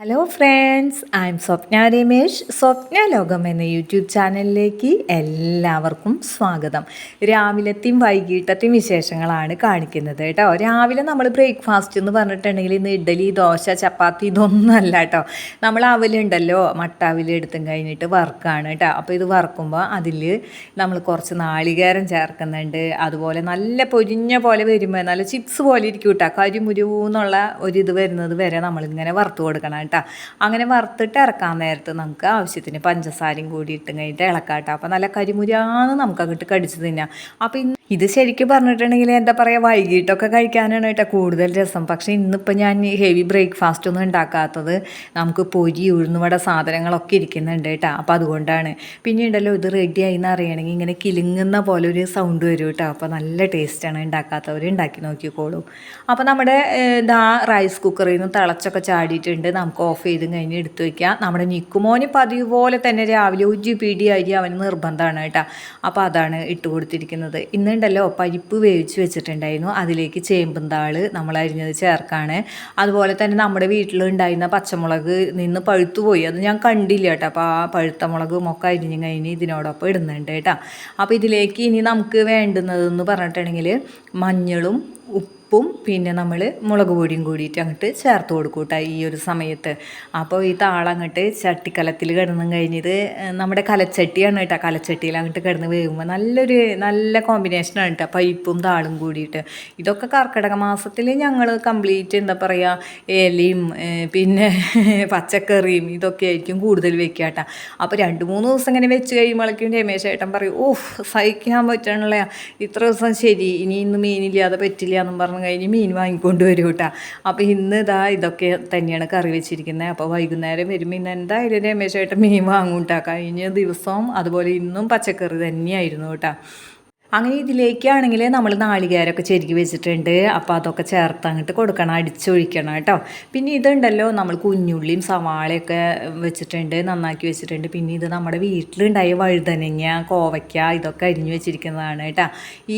Hello friends, I M സ്വപ്ന രമേഷ്. സ്വപ്ന ലോകം എന്ന YouTube ചാനലിലേക്ക് എല്ലാവർക്കും സ്വാഗതം. രാവിലത്തെയും വൈകിട്ടത്തെയും വിശേഷങ്ങളാണ് കാണിക്കുന്നത് കേട്ടോ. രാവിലെ നമ്മൾ ബ്രേക്ക്ഫാസ്റ്റ് എന്ന് പറഞ്ഞിട്ടുണ്ടെങ്കിൽ ഇന്ന് ഇഡ്ഡലി, ദോശ, ചപ്പാത്തി ഇതൊന്നും അല്ല കേട്ടോ. നമ്മൾ അവലുണ്ടല്ലോ, മട്ട അവൽ എടുത്തും കഴിഞ്ഞിട്ട് വറുക്കാണ് കേട്ടോ. അപ്പോൾ ഇത് വറുക്കുമ്പോൾ അതിൽ നമ്മൾ കുറച്ച് നാളികേരം ചേർക്കുന്നുണ്ട്. അതുപോലെ നല്ല പൊരിഞ്ഞ പോലെ വരുമ്പോൾ നല്ല ചിപ്സ് പോലെ ഇരിക്കും കേട്ടോ. കരിമുരുന്നുള്ള ഒരിത് വരുന്നത് വരെ നമ്മളിങ്ങനെ വറുത്ത് കൊടുക്കണം കേട്ടോ. അങ്ങനെ വറുത്തിട്ട് ഇറക്കാൻ നേരത്ത് നമുക്ക് ആവശ്യത്തിന് പഞ്ചസാരയും കൂടി ഇട്ട് കഴിഞ്ഞിട്ട് ഇളക്കാട്ടോ. അപ്പോൾ നല്ല കരിമുരാന്ന് നമുക്ക് അങ്ങോട്ട് കടിച്ച് തിന്നാം. അപ്പോൾ ഇത് ശരിക്കും പറഞ്ഞിട്ടുണ്ടെങ്കിൽ എന്താ പറയുക, വൈകിട്ടൊക്കെ കഴിക്കാനാണ് കേട്ടോ കൂടുതൽ രസം. പക്ഷേ ഇന്നിപ്പോൾ ഞാൻ ഹെവി ബ്രേക്ക്ഫാസ്റ്റ് ഒന്നും ഉണ്ടാക്കാത്തത്, നമുക്ക് പൊരി, ഉഴുന്നുവട സാധനങ്ങളൊക്കെ ഇരിക്കുന്നുണ്ട് കേട്ടോ. അപ്പോൾ അതുകൊണ്ടാണ്. പിന്നെ ഉണ്ടല്ലോ, ഇത് റെഡി ആയി എന്ന് അറിയണമെങ്കിൽ ഇങ്ങനെ കിലുങ്ങുന്ന പോലെ ഒരു സൗണ്ട് വരും കേട്ടോ. അപ്പോൾ നല്ല ടേസ്റ്റാണ്. ഉണ്ടാക്കാത്തവർ ഉണ്ടാക്കി നോക്കിക്കോളൂ. അപ്പോൾ നമ്മുടെ റൈസ് കുക്കറിൽ നിന്ന് തിളച്ചൊക്കെ ചാടിയിട്ടുണ്ട്. നമുക്ക് ഓഫ് ചെയ്തും കഴിഞ്ഞ് എടുത്തു വയ്ക്കുക. നമ്മുടെ നിക്കുമോന് പതിവ് പോലെ തന്നെ രാവിലെ ഒരു പിടി അരി അവന് നിർബന്ധമാണ് കേട്ടോ. അപ്പോൾ അതാണ് ഇട്ട് കൊടുത്തിരിക്കുന്നത്. ഇന്നുണ്ടല്ലോ പരിപ്പ് വേവിച്ച് വെച്ചിട്ടുണ്ടായിരുന്നു. അതിലേക്ക് ചേമ്പുംതാള് നമ്മൾ അരിഞ്ഞത് ചേർക്കാണ്. അതുപോലെ തന്നെ നമ്മുടെ വീട്ടിലുണ്ടായിരുന്ന പച്ചമുളക് നിന്ന് പഴുത്തു പോയി, അത് ഞാൻ കണ്ടില്ല കേട്ടോ. അപ്പോൾ ആ പഴുത്ത മുളകും ഒക്കെ അരിഞ്ഞ് കഴിഞ്ഞ് ഇതിനോടൊപ്പം ഇടുന്നുണ്ട് കേട്ടോ. അപ്പോൾ ഇതിലേക്ക് ഇനി നമുക്ക് വേണ്ടുന്നതെന്ന് പറഞ്ഞിട്ടുണ്ടെങ്കിൽ മഞ്ഞളും ഉപ്പും പിന്നെ നമ്മൾ മുളക് പൊടിയും കൂടിയിട്ട് അങ്ങോട്ട് ചേർത്ത് കൊടുക്കും കേട്ടോ ഈ ഒരു സമയത്ത്. അപ്പോൾ ഈ താളം അങ്ങോട്ട് ചട്ടിക്കലത്തിൽ കിടന്നും കഴിഞ്ഞത് നമ്മുടെ കലച്ചട്ടിയാണ് കേട്ടോ. കലച്ചട്ടിയിൽ അങ്ങോട്ട് കിടന്ന് വേകുമ്പോൾ നല്ല കോമ്പിനേഷനാണ് കേട്ടോ, പരിപ്പും താളും കൂടിയിട്ട്. ഇതൊക്കെ കർക്കിടക മാസത്തിൽ ഞങ്ങൾ കംപ്ലീറ്റ് എന്താ പറയുക, ഇലയും പിന്നെ പച്ചക്കറിയും ഇതൊക്കെ ആയിരിക്കും കൂടുതൽ വെക്കുക കേട്ടോ. അപ്പോൾ 2-3 ദിവസം ഇങ്ങനെ വെച്ച് കഴിയുമ്പോഴേക്കും രമേശ് ഏട്ടൻ പറയും, സഹിക്കാൻ പറ്റണല്ലേ ഇത്ര ദിവസം, ശരി ഇനി ഇന്ന് മീനില്ലാതെ പറ്റില്ല എന്നും പറഞ്ഞ് കഴിഞ്ഞ് മീൻ വാങ്ങിക്കൊണ്ട് വരും കേട്ടോ. അപ്പോൾ ഇന്ന് ഇതൊക്കെ തന്നെയാണ് കറി വെച്ചിരിക്കുന്നത്. അപ്പോൾ വൈകുന്നേരം വരുമ്പോൾ ഇന്ന് എന്തായാലും രമേശായിട്ട് മീൻ വാങ്ങും കേട്ടോ. കഴിഞ്ഞ ദിവസവും അതുപോലെ ഇന്നും പച്ചക്കറി തന്നെയായിരുന്നു കേട്ടോ. അങ്ങനെ ഇതിലേക്കാണെങ്കിൽ നമ്മൾ നാളികേരമൊക്കെ ചെരുക്കി വെച്ചിട്ടുണ്ട്. അപ്പോൾ അതൊക്കെ ചേർത്ത് അങ്ങോട്ട് കൊടുക്കണം, അടിച്ചൊഴിക്കണം കേട്ടോ. പിന്നെ ഇതുണ്ടല്ലോ, നമ്മൾ കുഞ്ഞുള്ളിയും സവാളയൊക്കെ വെച്ചിട്ടുണ്ട്, നന്നാക്കി വെച്ചിട്ടുണ്ട്. പിന്നെ ഇത് നമ്മുടെ വീട്ടിലുണ്ടായ വഴുതനങ്ങ, കോവയ്ക്ക ഇതൊക്കെ അരിഞ്ഞു വെച്ചിരിക്കുന്നതാണ് കേട്ടോ.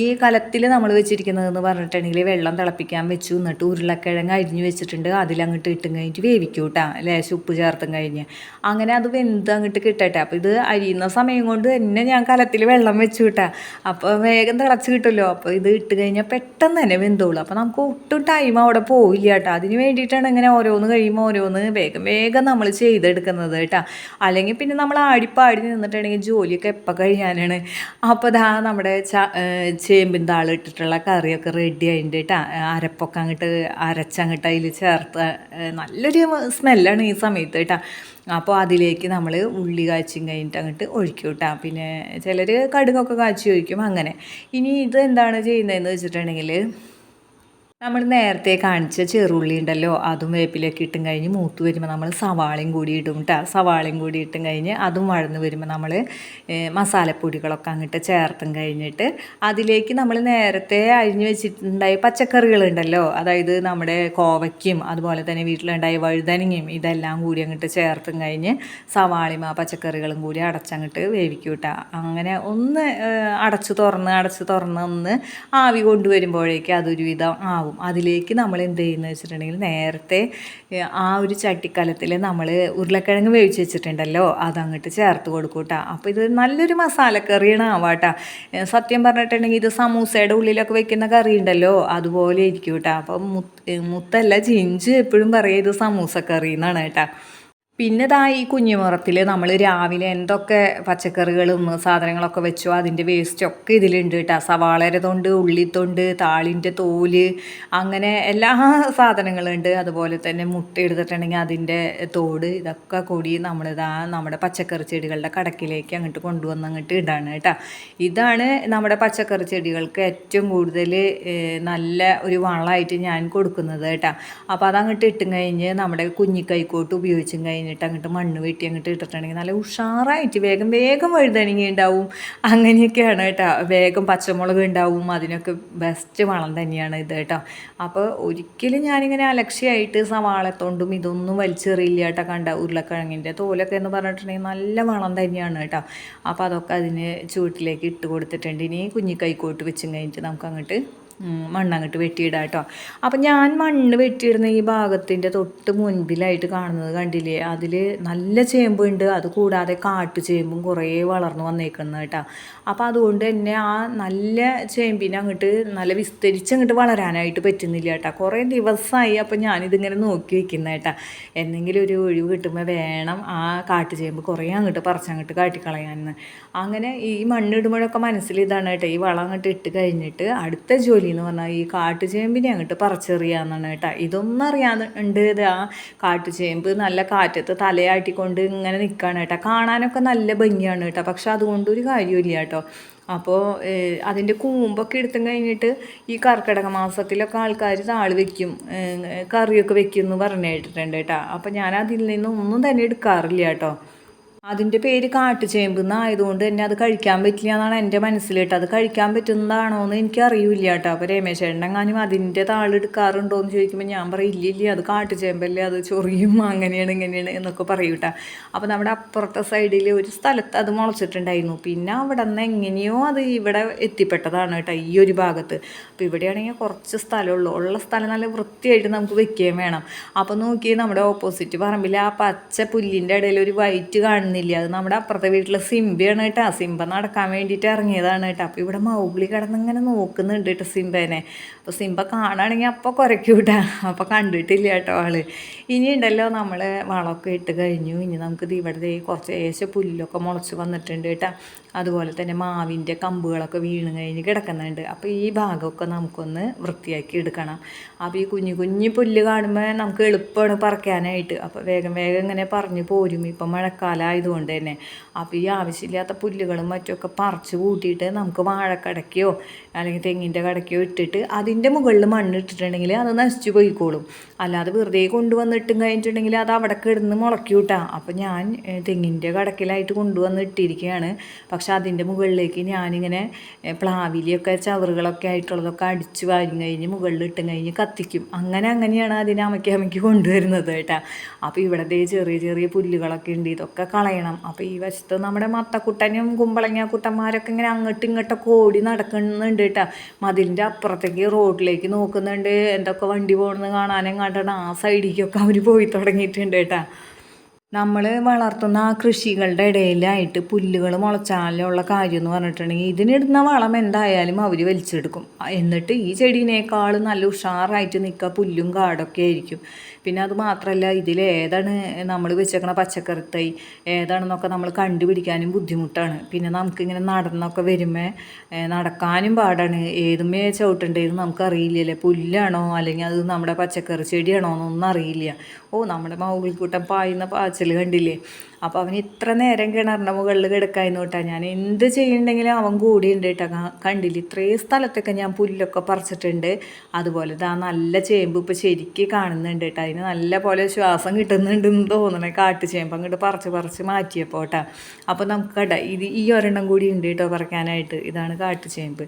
ഈ കലത്തിൽ നമ്മൾ വെച്ചിരിക്കുന്നതെന്ന് പറഞ്ഞിട്ടുണ്ടെങ്കിൽ വെള്ളം തിളപ്പിക്കാൻ വെച്ചു. എന്നിട്ട് ഉരുളക്കിഴങ്ങ് അരിഞ്ഞു വെച്ചിട്ടുണ്ട്, അതിലങ്ങോട്ട് ഇട്ടും കഴിഞ്ഞിട്ട് വേവിക്കും കേട്ടോ, ലേശം ഉപ്പ് ചേർത്തും കഴിഞ്ഞ്. അങ്ങനെ അത് വെന്ത് അങ്ങോട്ട് കിട്ടട്ടെ. അപ്പോൾ ഇത് അരിയുന്ന സമയം കൊണ്ട് തന്നെ ഞാൻ കലത്തിൽ വെള്ളം വെച്ചു കേട്ടോ. അപ്പോൾ വേഗം തിളച്ച് കിട്ടുമല്ലോ. അപ്പോൾ ഇത് ഇട്ട് കഴിഞ്ഞാൽ പെട്ടെന്ന് തന്നെ വെന്തോളൂ. അപ്പോൾ നമുക്ക് ഒട്ടും ടൈം അവിടെ പോവില്ല കേട്ടോ. അതിന് വേണ്ടിയിട്ടാണ് ഇങ്ങനെ ഓരോന്ന് കഴിയുമ്പോൾ ഓരോന്ന് വേഗം നമ്മൾ ചെയ്തെടുക്കുന്നത് കേട്ടോ. അല്ലെങ്കിൽ പിന്നെ നമ്മൾ ആടിപ്പാടി നിന്നിട്ടുണ്ടെങ്കിൽ ജോലിയൊക്കെ എപ്പോൾ കഴിയാനാണ്. അപ്പോൾ നമ്മുടെ ചേമ്പിൻ താള് ഇട്ടിട്ടുള്ള കറിയൊക്കെ റെഡി ആയിട്ടുണ്ട് കേട്ടോ. അരപ്പൊക്കെ അങ്ങോട്ട് അരച്ചങ്ങോട്ട് അതിൽ ചേർത്ത് നല്ലൊരു സ്മെല്ലാണ് ഈ സമയത്ത് കേട്ടോ. അപ്പോൾ അതിലേക്ക് നമ്മൾ ഉള്ളി കാച്ചും കഴിഞ്ഞിട്ട് അങ്ങോട്ട് ഒഴിക്കും കേട്ടോ. പിന്നെ ചിലർ കടുകൊക്കെ കാച്ചി ഒഴിക്കും അങ്ങനെ. ഇനി ഇത് എന്താണ് ചെയ്യുന്നതെന്ന് വെച്ചിട്ടുണ്ടെങ്കിൽ, നമ്മൾ നേരത്തെ കാണിച്ച ചെറുള്ളി ഉണ്ടല്ലോ, അതും വേപ്പിലൊക്കെ ഇട്ടും കഴിഞ്ഞ് മൂത്ത് വരുമ്പോൾ നമ്മൾ സവാളയും കൂടി ഇടും കേട്ടോ. സവാളയും കൂടി ഇട്ടും കഴിഞ്ഞ് അതും വഴന്ന് വരുമ്പോൾ നമ്മൾ മസാലപ്പൊടികളൊക്കെ അങ്ങോട്ട് ചേർത്തും കഴിഞ്ഞിട്ട് അതിലേക്ക് നമ്മൾ നേരത്തെ അരിഞ്ഞു വെച്ചിട്ടുണ്ടായ പച്ചക്കറികളുണ്ടല്ലോ, അതായത് നമ്മുടെ കോവയ്ക്കും അതുപോലെ തന്നെ വീട്ടിലുണ്ടായ വഴുതനങ്ങയും ഇതെല്ലാം കൂടി അങ്ങോട്ട് ചേർത്തും കഴിഞ്ഞ് സവാളയും ആ പച്ചക്കറികളും കൂടി അടച്ചങ്ങോട്ട് വേവിക്കും കേട്ടോ. അങ്ങനെ ഒന്ന് അടച്ച് തുറന്ന് ഒന്ന് ആവി കൊണ്ടുവരുമ്പോഴേക്കും അതൊരുവിധം ആവും. അതിലേക്ക് നമ്മൾ എന്ത് ചെയ്യുന്നത് വെച്ചിട്ടുണ്ടെങ്കിൽ, നേരത്തെ ആ ഒരു ചട്ടിക്കലത്തിൽ നമ്മൾ ഉരുളക്കിഴങ്ങ് വേവിച്ച് വെച്ചിട്ടുണ്ടല്ലോ, അതങ്ങോട്ട് ചേർത്ത് കൊടുക്കും കേട്ടോ. അപ്പോൾ ഇത് നല്ലൊരു മസാലക്കറിയാണ് ആവാട്ടോ. സത്യം പറഞ്ഞിട്ടുണ്ടെങ്കിൽ ഇത് സമൂസയുടെ ഉള്ളിലൊക്കെ വെക്കുന്ന കറി ഉണ്ടല്ലോ, അതുപോലെ ഇരിക്കും കേട്ടോ. അപ്പം മുത്തല്ല, ജിഞ്ച് എപ്പോഴും പറയുക ഇത് സമൂസക്കറി എന്നാണ് കേട്ടോ. പിന്നെ ഈ കുഞ്ഞുമുറത്തിൽ നമ്മൾ രാവിലെ എന്തൊക്കെ പച്ചക്കറികളും സാധനങ്ങളൊക്കെ വെച്ചോ അതിൻ്റെ വേസ്റ്റൊക്കെ ഇതിലുണ്ട് കേട്ടോ. സവാളയുടെ തൊണ്ട്, ഉള്ളിത്തൊണ്ട്, താളിൻ്റെ തോല്, അങ്ങനെ എല്ലാ സാധനങ്ങളുണ്ട്. അതുപോലെ തന്നെ മുട്ട എടുത്തിട്ടുണ്ടെങ്കിൽ അതിൻ്റെ തോട്, ഇതൊക്കെ കൂടി നമ്മുടെ പച്ചക്കറി ചെടികളുടെ കടക്കിലേക്ക് അങ്ങോട്ട് കൊണ്ടുവന്ന് അങ്ങോട്ട് ഇടാണ് കേട്ടോ. ഇതാണ് നമ്മുടെ പച്ചക്കറി ചെടികൾക്ക് ഏറ്റവും കൂടുതൽ നല്ല ഒരു വളമായിട്ട് ഞാൻ കൊടുക്കുന്നത് കേട്ടോ. അപ്പോൾ അതങ്ങോട്ട് ഇട്ടും കഴിഞ്ഞ് നമ്മുടെ കുഞ്ഞിക്കൈക്കോട്ട് ഉപയോഗിച്ചും കഴിഞ്ഞ് അങ്ങോട്ട് മണ്ണ് വെട്ടി അങ്ങോട്ട് ഇട്ടിട്ടുണ്ടെങ്കിൽ നല്ല ഉഷാറായിട്ട് വേഗം വഴുതനങ്ങ ഉണ്ടാവും. അങ്ങനെയൊക്കെയാണ് കേട്ടോ. വേഗം പച്ചമുളക് ഉണ്ടാവും. അതിനൊക്കെ ബെസ്റ്റ് വളം തന്നെയാണ് ഇത് കേട്ടോ. അപ്പോൾ ഒരിക്കലും ഞാനിങ്ങനെ അലക്ഷ്യമായിട്ട് സവാളത്തോണ്ടും ഇതൊന്നും വലിച്ചെറിയില്ല കേട്ടോ. കണ്ട ഉരുളക്കിഴങ്ങിൻ്റെ തോലൊക്കെ എന്ന് പറഞ്ഞിട്ടുണ്ടെങ്കിൽ നല്ല വളം തന്നെയാണ് കേട്ടോ. അപ്പോൾ അതൊക്കെ അതിന് ചൂട്ടിലേക്ക് ഇട്ട് കൊടുത്തിട്ടുണ്ട്. ഇനി കുഞ്ഞിക്കൈക്കോട്ട് വെച്ചും കഴിഞ്ഞിട്ട് നമുക്ക് അങ്ങോട്ട് മണ്ണങ്ങോട്ട് വെട്ടിയിടാം കേട്ടോ. അപ്പം ഞാൻ മണ്ണ് വെട്ടിയിടുന്ന ഈ ഭാഗത്തിൻ്റെ തൊട്ട് മുൻപിലായിട്ട് കാണുന്നത് കണ്ടില്ലേ, അതിൽ നല്ല ചേമ്പുണ്ട്. അത് കൂടാതെ കാട്ടുചേമ്പും കുറേ വളർന്നു വന്നേക്കുന്നത് കേട്ടോ. അപ്പോൾ അതുകൊണ്ട് തന്നെ ആ നല്ല ചേമ്പിനെ അങ്ങോട്ട് നല്ല വിസ്തരിച്ചങ്ങോട്ട് വളരാനായിട്ട് പറ്റുന്നില്ല കേട്ടോ. കുറേ ദിവസമായി അപ്പം ഞാനിതിങ്ങനെ നോക്കി വയ്ക്കുന്നത് കേട്ടോ. എന്തെങ്കിലും ഒരു ഒഴിവ് കിട്ടുമ്പോൾ വേണം ആ കാട്ടുചേമ്പ് കുറേ അങ്ങോട്ട് പറിച്ചങ്ങോട്ട് കാട്ടിക്കളയാമെന്ന്. അങ്ങനെ ഈ മണ്ണിടുമ്പോഴൊക്കെ മനസ്സിൽ ഇതാണ് കേട്ടോ, ഈ വളം അങ്ങോട്ട് ഇട്ട് കഴിഞ്ഞിട്ട് അടുത്ത ജോലി എന്ന് പറഞ്ഞാൽ ഈ കാട്ടുചേമ്പിനെ അങ്ങോട്ട് പറിച്ചെറിയാന്നാണ് കേട്ടോ. ഇതൊന്നും അറിയാണ്ട് ആ കാട്ടുചേമ്പ് നല്ല കാറ്റത്ത് തലയാട്ടിക്കൊണ്ട് ഇങ്ങനെ നിൽക്കുകയാണ് കേട്ടോ. കാണാനൊക്കെ നല്ല ഭംഗിയാണ് കേട്ടോ, പക്ഷെ അതുകൊണ്ടൊരു കാര്യമില്ല കേട്ടോ. അപ്പോൾ അതിൻ്റെ കൂമ്പൊക്കെ എടുത്തും കഴിഞ്ഞിട്ട് ഈ കർക്കിടക മാസത്തിലൊക്കെ ആൾക്കാർ താള് വെക്കും, കറിയൊക്കെ വെക്കും എന്ന് പറഞ്ഞു കേട്ടിട്ടുണ്ട് കേട്ടോ. അപ്പോൾ ഞാൻ അതിൽ നിന്നൊന്നും തന്നെ എടുക്കാറില്ല കേട്ടോ. അതിൻ്റെ പേര് കാട്ടുചേമ്പ് എന്നായതുകൊണ്ട് തന്നെ അത് കഴിക്കാൻ പറ്റില്ല എന്നാണ് എൻ്റെ മനസ്സിൽ കേട്ടോ. അത് കഴിക്കാൻ പറ്റുന്നതാണോ എന്ന് എനിക്കറിയില്ല കേട്ടോ. അപ്പോൾ രമേശ് ചേട്ടനെങ്ങാനും അതിൻ്റെ താളെടുക്കാറുണ്ടോ എന്ന് ചോദിക്കുമ്പോൾ ഞാൻ പറയും ഇല്ല അത് കാട്ടുചേമ്പല്ലേ, അത് ചൊറിയും, അങ്ങനെയാണ് ഇങ്ങനെയാണ് എന്നൊക്കെ പറയും കേട്ടോ. അപ്പോൾ നമ്മുടെ അപ്പുറത്തെ സൈഡിൽ ഒരു സ്ഥലത്ത് അത് മുളച്ചിട്ടുണ്ടായിരുന്നു. പിന്നെ അവിടെ നിന്ന് എങ്ങനെയോ അത് ഇവിടെ എത്തിപ്പെട്ടതാണ് കേട്ടോ, ഈ ഒരു ഭാഗത്ത്. അപ്പോൾ ഇവിടെയാണെങ്കിൽ കുറച്ച് സ്ഥലമുള്ളൂ, ഉള്ള സ്ഥലം നല്ല വൃത്തിയായിട്ട് നമുക്ക് വെക്കുകയും വേണം. അപ്പോൾ നോക്കി നമ്മുടെ ഓപ്പോസിറ്റ് പറമ്പിൽ ആ പച്ച പുല്ലിൻ്റെ ഇടയിൽ ഒരു വൈറ്റ് കാണുന്നില്ല, അത് നമ്മുടെ അപ്പുറത്തെ വീട്ടിലെ സിംബയാണ് കേട്ടോ. സിംബ നടക്കാൻ വേണ്ടിയിട്ട് ഇറങ്ങിയതാണ് കേട്ടോ. അപ്പോൾ ഇവിടെ മൗഗ്ലി കിടന്നിങ്ങനെ നോക്കുന്നുണ്ട് കേട്ടോ സിംബേനെ. അപ്പോൾ സിംബ കാണുകയാണെങ്കിൽ അപ്പോൾ കുരയ്ക്കും കേട്ടോ. അപ്പോൾ കണ്ടിട്ടില്ല കേട്ടോ ആള്. ഇനി ഉണ്ടല്ലോ നമ്മൾ വളമൊക്കെ ഇട്ട് കഴിഞ്ഞു. ഇനി നമുക്കിത് ഇവിടെ കുറച്ച് പുല്ലൊക്കെ മുളച്ച് വന്നിട്ടുണ്ട് കേട്ടോ. അതുപോലെ തന്നെ മാവിൻ്റെ കമ്പുകളൊക്കെ വീണ് കഴിഞ്ഞ് കിടക്കുന്നുണ്ട്. അപ്പോൾ ഈ ഭാഗമൊക്കെ നമുക്കൊന്ന് വൃത്തിയാക്കി എടുക്കണം. അപ്പോൾ ഈ കുഞ്ഞു പുല്ല് കാണുമ്പോൾ നമുക്ക് എളുപ്പമാണ് പറിക്കാനായിട്ട്. അപ്പോൾ വേഗം ഇങ്ങനെ പറഞ്ഞു പോരും, ഇപ്പം മഴക്കാലം ആയതുകൊണ്ട് തന്നെ. അപ്പോൾ ഈ ആവശ്യമില്ലാത്ത പുല്ലുകളും മറ്റുമൊക്കെ പറിച്ച് കൂട്ടിയിട്ട് നമുക്ക് വാഴക്കടയ്ക്കോ അല്ലെങ്കിൽ തെങ്ങിൻ്റെ കടയ്ക്കോ ഇട്ടിട്ട് അതിൻ്റെ മുകളിൽ മണ്ണിട്ടിട്ടുണ്ടെങ്കിൽ അത് നശിച്ചു പോയിക്കോളും. അല്ലാതെ വെറുതെ കൊണ്ടുവന്നിട്ടും കഴിഞ്ഞിട്ടുണ്ടെങ്കിൽ അത് അവിടെ കിടന്ന് മുളയ്ക്കൂട്ടാ. അപ്പോൾ ഞാൻ തെങ്ങിൻ്റെ കടക്കിലായിട്ട് കൊണ്ടുവന്ന് ഇട്ടിരിക്കുകയാണ്. പക്ഷെ അതിൻ്റെ മുകളിലേക്ക് ഞാനിങ്ങനെ പ്ലാവിലിയൊക്കെ ചവറുകളൊക്കെ ആയിട്ടുള്ളതൊക്കെ അടിച്ച് വാരി കഴിഞ്ഞ് മുകളിൽ ഇട്ടും കഴിഞ്ഞ് കത്തിക്കും. അങ്ങനെയാണ് അതിനെ അമക്കി കൊണ്ടുവരുന്നത് കേട്ടോ. അപ്പോൾ ഇവിടെ ചെറിയ പുല്ലുകളൊക്കെ ഉണ്ട്, ഇതൊക്കെ കളയണം. അപ്പോൾ ഈ വശത്ത് നമ്മുടെ മത്തക്കുട്ടനും കുമ്പളങ്ങ കുട്ടന്മാരൊക്കെ ഇങ്ങനെ അങ്ങോട്ടും ഇങ്ങോട്ടൊക്കെ ഓടി നടക്കുന്നുണ്ട് കേട്ടോ. മതിലിൻ്റെ അപ്പുറത്തേക്ക് റോഡിലേക്ക് നോക്കുന്നുണ്ട്, എന്തൊക്കെ വണ്ടി പോകണമെന്ന് കാണാനെങ്ങാണ്ടാണ് ആ സൈഡിലേക്കൊക്കെ അവർ പോയി തുടങ്ങിയിട്ടുണ്ട് കേട്ടോ. നമ്മൾ വളർത്തുന്ന ആ കൃഷികളുടെ ഇടയിലായിട്ട് പുല്ലുകൾ മുളച്ചാലുള്ള കാര്യം എന്ന് പറഞ്ഞിട്ടുണ്ടെങ്കിൽ ഇതിനിടുന്ന വളം എന്തായാലും അവർ വലിച്ചെടുക്കും. എന്നിട്ട് ഈ ചെടീനേക്കാളും നല്ല ഉഷാറായിട്ട് നിൽക്കുക പുല്ലും കാടൊക്കെ ആയിരിക്കും. പിന്നെ അത് മാത്രമല്ല, ഇതിലേതാണ് നമ്മൾ വെച്ചേക്കണ പച്ചക്കറി തൈ ഏതാണെന്നൊക്കെ നമ്മൾ കണ്ടുപിടിക്കാനും ബുദ്ധിമുട്ടാണ്. പിന്നെ നമുക്കിങ്ങനെ നടന്നൊക്കെ വരുമ്പോൾ നടക്കാനും പാടാണ്. ഏതുമേ ചവിട്ടേണ്ടതെന്ന് നമുക്കറിയില്ലല്ലേ, പുല്ലാണോ അല്ലെങ്കിൽ അത് നമ്മുടെ പച്ചക്കറി ചെടിയാണോ എന്നൊന്നും അറിയില്ല. നമ്മുടെ മൗഗ്ലിക്കൂട്ടം പായുന്ന പാച്ചൽ കണ്ടില്ലേ. അപ്പോൾ അവൻ ഇത്ര നേരം കിണറിൻ്റെ മുകളിൽ കിടക്കായിരുന്നു കേട്ടോ. ഞാൻ എന്ത് ചെയ്യുന്നുണ്ടെങ്കിലും അവൻ കൂടിയുണ്ട് കേട്ടോ. കണ്ടില്ല, ഇത്രയും സ്ഥലത്തൊക്കെ ഞാൻ പുല്ലൊക്കെ പറിച്ചിട്ടുണ്ട്. അതുപോലെ ഇതാ നല്ല ചേമ്പ് ഇപ്പോൾ ശരിക്ക് കാണുന്നുണ്ട് കേട്ടോ. അതിന് നല്ല പോലെ ശ്വാസം കിട്ടുന്നുണ്ടെന്ന് തോന്നണേ, കാട്ടുചേമ്പ് അങ്ങോട്ട് പറിച്ച് മാറ്റിയപ്പോൾ കേട്ടോ. അപ്പോൾ നമുക്ക് കേട്ടോ ഈ ഒരെണ്ണം കൂടി ഉണ്ട് കേട്ടോ പറിക്കാനായിട്ട്. ഇതാണ് കാട്ടുചേമ്പ്.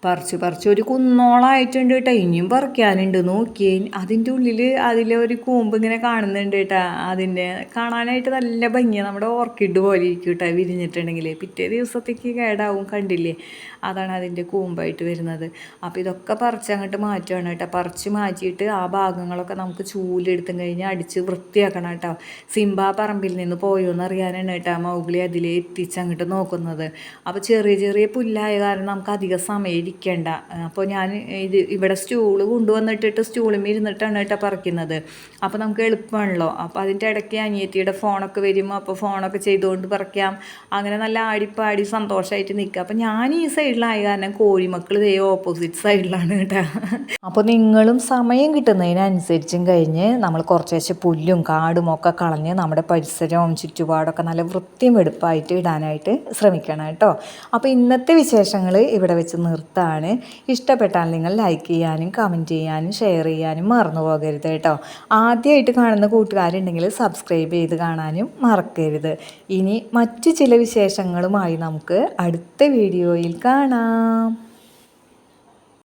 പറിച്ച് ഒരു കുന്നോളമായിട്ടുണ്ട് കേട്ടോ. ഇനിയും പറിക്കാനുണ്ട്. നോക്കിയേ, അതിൻ്റെ ഉള്ളിൽ അതിലൊരു കൂമ്പ് ഇങ്ങനെ കാണുന്നുണ്ട് കേട്ടോ. അതിൻ്റെ കാണാനായിട്ട് നല്ല ഭംഗിയാണ്. നമ്മുടെ ഓർക്കിഡ് പോലെ ഇരിക്കും കേട്ടോ വിരിഞ്ഞിട്ടുണ്ടെങ്കിൽ. പിറ്റേ ദിവസത്തേക്ക് കേടാവും, കണ്ടില്ലേ. അതാണ് അതിൻ്റെ കൂമ്പായിട്ട് വരുന്നത്. അപ്പോൾ ഇതൊക്കെ പറിച്ച് അങ്ങോട്ട് മാറ്റുകയാണ് കേട്ടോ. പറിച്ച് മാറ്റിയിട്ട് ആ ഭാഗങ്ങളൊക്കെ നമുക്ക് ചൂലെടുത്തും കഴിഞ്ഞ് അടിച്ച് വൃത്തിയാക്കണം കേട്ടോ. സിംബ പറമ്പിൽ നിന്ന് പോയോന്ന് അറിയാനാണ് കേട്ടോ മൗഗ്ലി അതിൽ എത്തിച്ചങ്ങോട്ട് നോക്കുന്നത്. അപ്പോൾ ചെറിയ പുല്ലായ കാരണം നമുക്ക് അധികം സമയം ഇരിക്കേണ്ട. അപ്പോൾ ഞാൻ ഇവിടെ സ്റ്റൂള് കൊണ്ടുവന്നിട്ടിട്ട് സ്റ്റൂളിൽ ഇരുന്നിട്ടാണ് കേട്ടോ പറിക്കുന്നത്. അപ്പോൾ നമുക്ക് എളുപ്പമാണല്ലോ. അപ്പോൾ അതിൻ്റെ ഇടയ്ക്ക് അനിയത്തിയുടെ ഫോണൊക്കെ വരുമ്പോൾ അപ്പോൾ ഫോണൊക്കെ ചെയ്തുകൊണ്ട് പറിക്കാം. അങ്ങനെ നല്ല ആടിപ്പാടി സന്തോഷമായിട്ട് നിൽക്കുക. അപ്പോൾ ഞാൻ ഈ സൈഡിലായ കാരണം കോഴിമക്കൾ ഓപ്പോസിറ്റ് സൈഡിലാണ് കേട്ടോ. അപ്പോൾ നിങ്ങളും സമയം കിട്ടുന്നതിനനുസരിച്ചും കഴിഞ്ഞ് നമ്മൾ കുറച്ച് പുല്ലും കാടും ഒക്കെ കളഞ്ഞ് നമ്മുടെ പരിസരവും ചുറ്റുപാടൊക്കെ നല്ല വൃത്തിയും വെടുപ്പായിട്ട് ഇടാനായിട്ട് ശ്രമിക്കണം കേട്ടോ. അപ്പോൾ ഇന്നത്തെ വിശേഷങ്ങൾ ഇവിടെ വെച്ച് നിർത്താണ്. ഇഷ്ടപ്പെട്ടാൽ നിങ്ങൾ ലൈക്ക് ചെയ്യാനും കമൻറ്റ് ചെയ്യാനും ഷെയർ ചെയ്യാനും മറന്നു പോകരുത് കേട്ടോ. ആദ്യമായിട്ട് കാണുന്ന കൂട്ടുകാരുണ്ടെങ്കിൽ സബ്സ്ക്രൈബ് ചെയ്ത് കാണാനും മറക്കരുത്. ഇനി മറ്റു ചില വിശേഷങ്ങളുമായി നമുക്ക് അടുത്ത വീഡിയോയിൽ കാണാം.